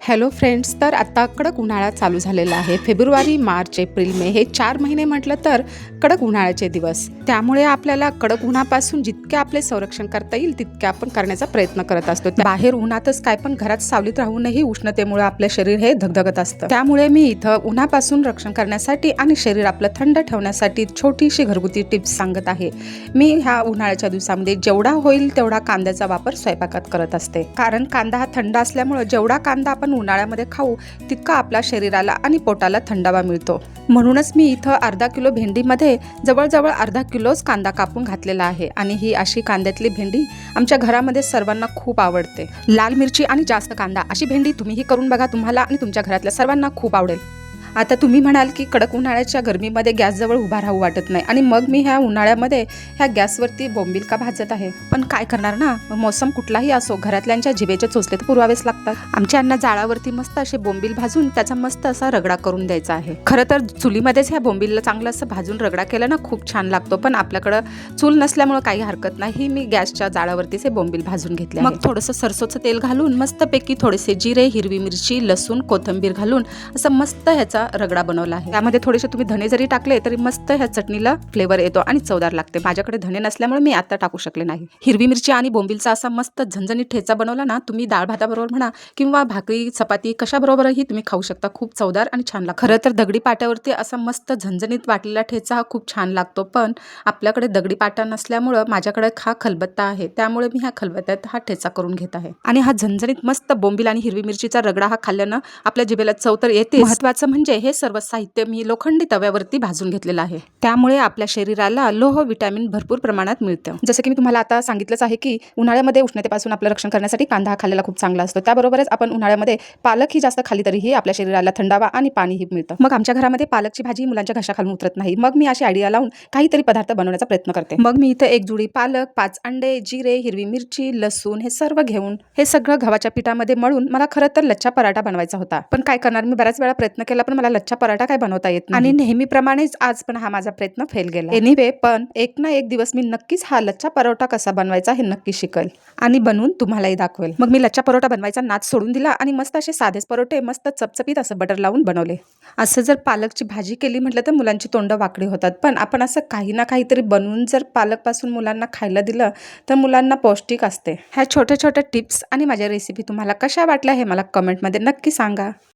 Hello friends, तर आता कडक उन्हाळा चालू झालेला आहे. फेब्रुवारी, मार्च, एप्रिल, मे हे 4 महिने म्हटलं तर कडक उन्हाळ्याचे दिवस. त्यामुळे आपल्याला कडक उन्हापासून जितके आपले संरक्षण करता येईल तितके आपण करण्याचा प्रयत्न करत असतो. बाहेर उन्हातच काय पण घरात सावलीत राहूनही उष्णतेमुळे आपले शरीर हे धगधगत असतं. त्यामुळे मी इथं उन्हापासून रक्षण करण्यासाठी आणि शरीर आपलं थंड ठेवण्यासाठी छोटीशी घरगुती टिप्स सांगत आहे. मी ह्या उन्हाळ्याच्या दिवसामध्ये जेवढा होईल तेवढा कांद्याचा वापर स्वयंपाकात करत असते. कारण कांदा हा थंड असल्यामुळे जेवढा कांदा आपण उन्हाळ्यामध्ये खाऊ तितका आपल्या शरीराला आणि पोटाला थंडावा मिळतो. म्हणूनच मी इथं अर्धा किलो भेंडीमध्ये जवळजवळ अर्धा किलोच कांदा कापून घातलेला आहे. आणि ही अशी कांद्यातली भेंडी आमच्या घरामध्ये सर्वांना खूप आवडते. लाल मिरची आणि जास्त कांदा अशी भेंडी तुम्हीही करून बघा, तुम्हाला आणि तुमच्या घरातल्या सर्वांना खूप आवडेल. आता तुम्ही म्हणाल की कडक उन्हाळ्याच्या गरमीमध्ये गॅसजवळ उभा राहू वाटत नाही आणि मग मी ह्या उन्हाळ्यामध्ये ह्या गॅसवरती बोंबील का भाजत आहे. पण काय करणार ना, मोसम कुठलाही असो घरातल्यांच्या जिभेचे चोचले तर पुरवावेच लागतात. आमच्या अण्णा जाळावरती मस्त असे बोंबील भाजून त्याचा मस्त असा रगडा करून द्यायचा आहे. खरं तर चुलीमध्येच ह्या बोंबीलला चांगलं असं भाजून रगडा केला ना खूप छान लागतो. पण आपल्याकडं चूल नसल्यामुळे काही हरकत नाही, मी गॅसच्या जाळावरतीच हे बोंबील भाजून घेतले. मग थोडंसं सरसोचं तेल घालून मस्तपैकी थोडेसे जिरे, हिरवी मिरची, लसूण, कोथिंबीर घालून असं मस्त ह्याचा रगडा बनवला आहे. त्यामध्ये थोडेसे तुम्ही धने जरी टाकले तरी मस्त ह्या चटणीला फ्लेवर येतो आणि चवदार लागते. माझ्याकडे धने नसल्यामुळे मी आता टाकू शकले नाही. हिरवी मिरची आणि बोंबीलचा असा मस्त झणझणीत ठेचा बनवला ना, तुम्ही डाळ भाताबरोबर म्हणा किंवा भाकरी चपाती कशाबरोबरही तुम्ही खाऊ शकता. खूप चवदार आणि छान लागतो. खरं तर दगडी पाट्यावरती असा मस्त झणझणीत वाटलेला ठेचा हा खूप छान लागतो. पण आपल्याकडे दगडी पाटा नसल्यामुळं माझ्याकडे हा खलबत्ता आहे, त्यामुळे मी ह्या खलबत्त्यात हा ठेचा करून घेत आहे. आणि हा झणझणीत मस्त बोंबील आणि हिरवी मिरचीचा रगडा हा खाल्ल्यानं आपल्या जिभेला चव तर येते. महत्त्वाचं म्हणजे हे सर्व साहित्य मी लोखंडी तव्यावरती भाजून घेतलेलं आहे. त्यामुळे आपल्या शरीराला लोह विटॅमिन भरपूर प्रमाणात मिळतं. जसं की मी तुम्हाला आता सांगितलंच आहे की उन्हाळ्यामध्ये उष्णतेपासून आपलं रक्षण करण्यासाठी कांदा हा खाल्लेला खूप चांगला असतो. त्याबरोबरच आपण उन्हाळ्यामध्ये पालक ही जास्त खाल्ली तरीही आपल्या शरीराला थंडावा आणि पाणीही मिळतं. मग आमच्या घरामध्ये पालकची भाजी मुलांच्या घशाखालून उतरत नाही. मग मी अशी आयडिया लावून काहीतरी पदार्थ बनवण्याचा प्रयत्न करते. मग मी इथं एक जुडी पालक, 5 अंडे, जिरे, हिरवी मिरची, लसूण हे सर्व घेऊन हे सगळं गव्हाच्या पिठामध्ये मळून मला खरं तर लच्छा पराठा बनवायचा होता. पण काय करणार, मी बऱ्याच वेळा प्रयत्न केला पण मला लच्छा पराठा काय बनवता येत नाही. आणि नेहमीप्रमाणेच आज पण हा माझा प्रयत्न फेल गेला. एनिवे, पण एक ना एक दिवस मी नक्कीच हा लच्छा परोठा कसा बनवायचा हे नक्की शिकेल आणि बनवून तुम्हालाही दाखवेल. मग मी लच्छा परोठा बनवायचा नाद सोडून दिला आणि मस्त असे साधेच परोठे मस्त चपचपीत असं बटर लावून बनवले. असं जर पालकची भाजी केली म्हटलं तर मुलांची तोंड वाकडी होतात. पण आपण असं काही ना काहीतरी बनवून जर पालकपासून मुलांना खायला दिलं तर मुलांना पौष्टिक असते. ह्या छोट्या छोट्या टिप्स आणि माझ्या रेसिपी तुम्हाला कशा वाटल्या हे मला कमेंटमध्ये नक्की सांगा.